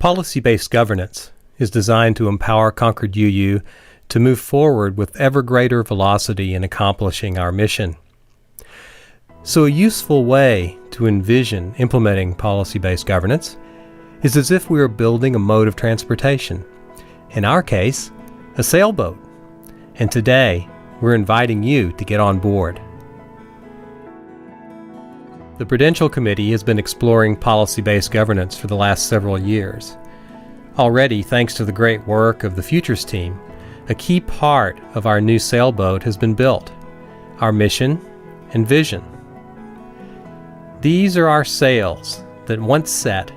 Policy-based governance is designed to empower Concord UU to move forward with ever greater velocity in accomplishing our mission. So a useful way to envision implementing policy-based governance is as if we were building a mode of transportation. In our case, a sailboat. And today, we're inviting you to get on board. The Prudential Committee has been exploring policy-based governance for the last several years. Already, thanks to the great work of the Futures team, a key part of our new sailboat has been built: our mission and vision. These are our sails that, once set,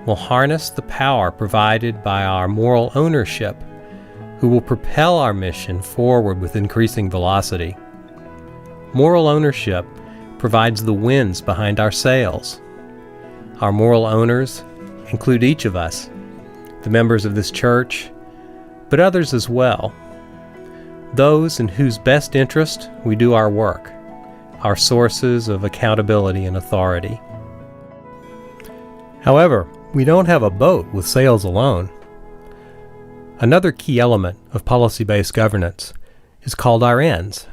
will harness the power provided by our moral ownership, who will propel our mission forward with increasing velocity. Moral ownership provides the winds behind our sails. Our moral owners include each of us, the members of this church, but others as well. Those in whose best interest we do our work, our sources of accountability and authority. However, we don't have a boat with sails alone. Another key element of policy-based governance is called our ends.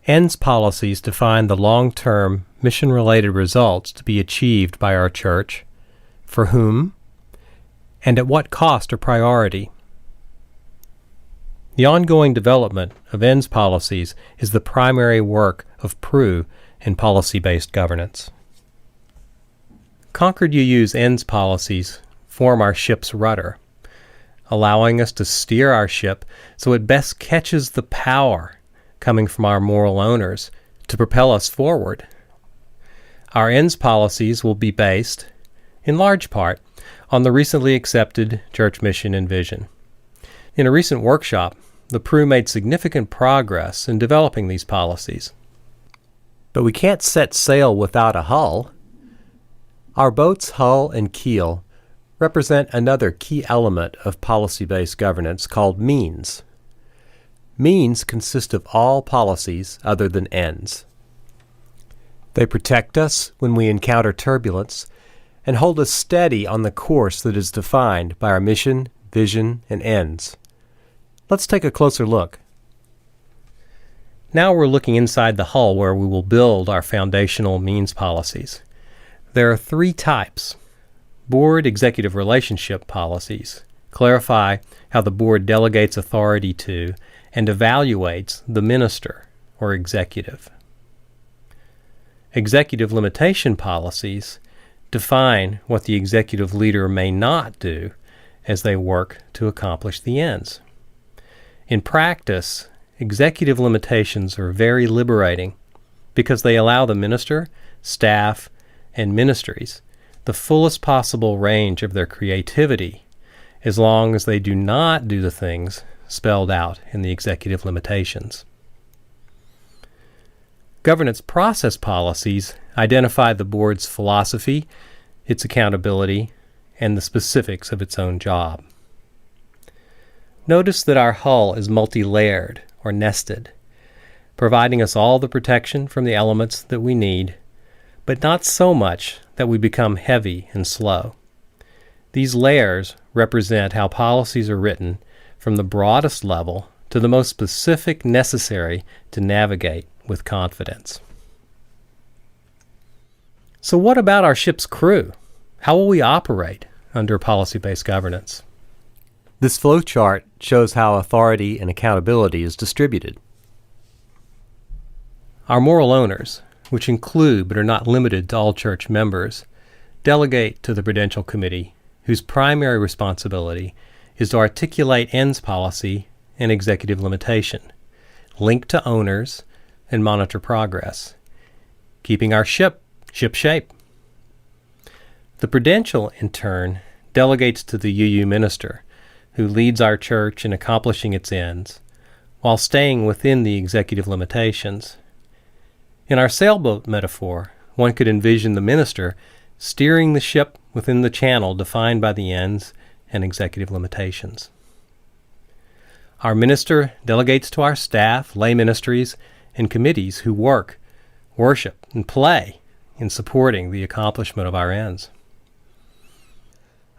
Ends policies define the long-term mission-related results to be achieved by our church, for whom, and at what cost or priority. The ongoing development of ends policies is the primary work of PRU in policy-based governance. Concord UU's ends policies form our ship's rudder, allowing us to steer our ship so it best catches the power coming from our moral owners to propel us forward. Our ends policies will be based, in large part, on the recently accepted church mission and vision. In a recent workshop, the PRU made significant progress in developing these policies. But we can't set sail without a hull. Our boat's hull and keel represent another key element of policy-based governance called means. Means consist of all policies other than ends. They protect us when we encounter turbulence and hold us steady on the course that is defined by our mission, vision, and ends. Let's take a closer look. Now we're looking inside the hull where we will build our foundational means policies. There are three types. Board executive relationship policies clarify how the board delegates authority to and evaluates the minister or executive. Executive limitation policies define what the executive leader may not do as they work to accomplish the ends. In practice, executive limitations are very liberating because they allow the minister, staff, and ministries the fullest possible range of their creativity as long as they do not do the things spelled out in the executive limitations. Governance process policies identify the board's philosophy, its accountability, and the specifics of its own job. Notice that our hull is multi-layered or nested, providing us all the protection from the elements that we need, but not so much that we become heavy and slow. These layers represent how policies are written from the broadest level to the most specific necessary to navigate with confidence. So what about our ship's crew? How will we operate under policy-based governance? This flowchart shows how authority and accountability is distributed. Our moral owners, which include but are not limited to all church members, delegate to the Prudential Committee, whose primary responsibility is to articulate ends policy and executive limitation, link to owners, and monitor progress, keeping our ship shape. The Prudential, in turn, delegates to the UU minister, who leads our church in accomplishing its ends, while staying within the executive limitations. In our sailboat metaphor, one could envision the minister steering the ship within the channel defined by the ends and executive limitations. Our minister delegates to our staff, lay ministries, and committees who work, worship, and play in supporting the accomplishment of our ends.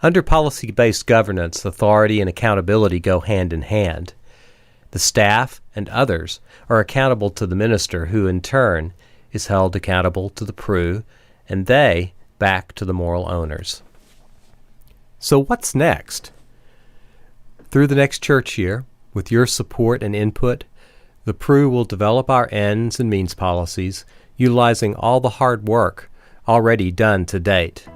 Under policy-based governance, authority and accountability go hand in hand. The staff and others are accountable to the minister, who in turn is held accountable to the PRU, and they back to the moral owners. So what's next? Through the next church year, with your support and input, the PRU will develop our ends and means policies, utilizing all the hard work already done to date.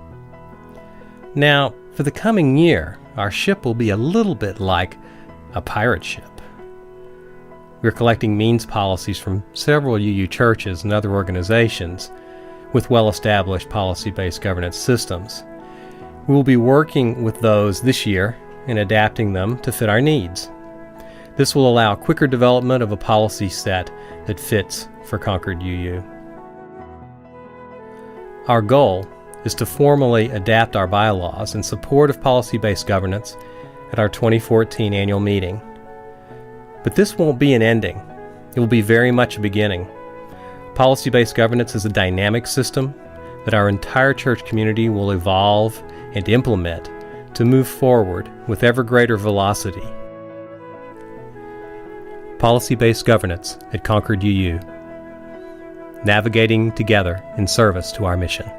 Now, for the coming year, our ship will be a little bit like a pirate ship. We're collecting means policies from several UU churches and other organizations with well-established policy-based governance systems. We will be working with those this year and adapting them to fit our needs. This will allow quicker development of a policy set that fits for Concord UU. Our goal is to formally adapt our bylaws in support of policy-based governance at our 2014 annual meeting. But this won't be an ending. It will be very much a beginning. Policy-based governance is a dynamic system that our entire church community will evolve and implement to move forward with ever greater velocity. Policy-based governance at Concord UU. Navigating together in service to our mission.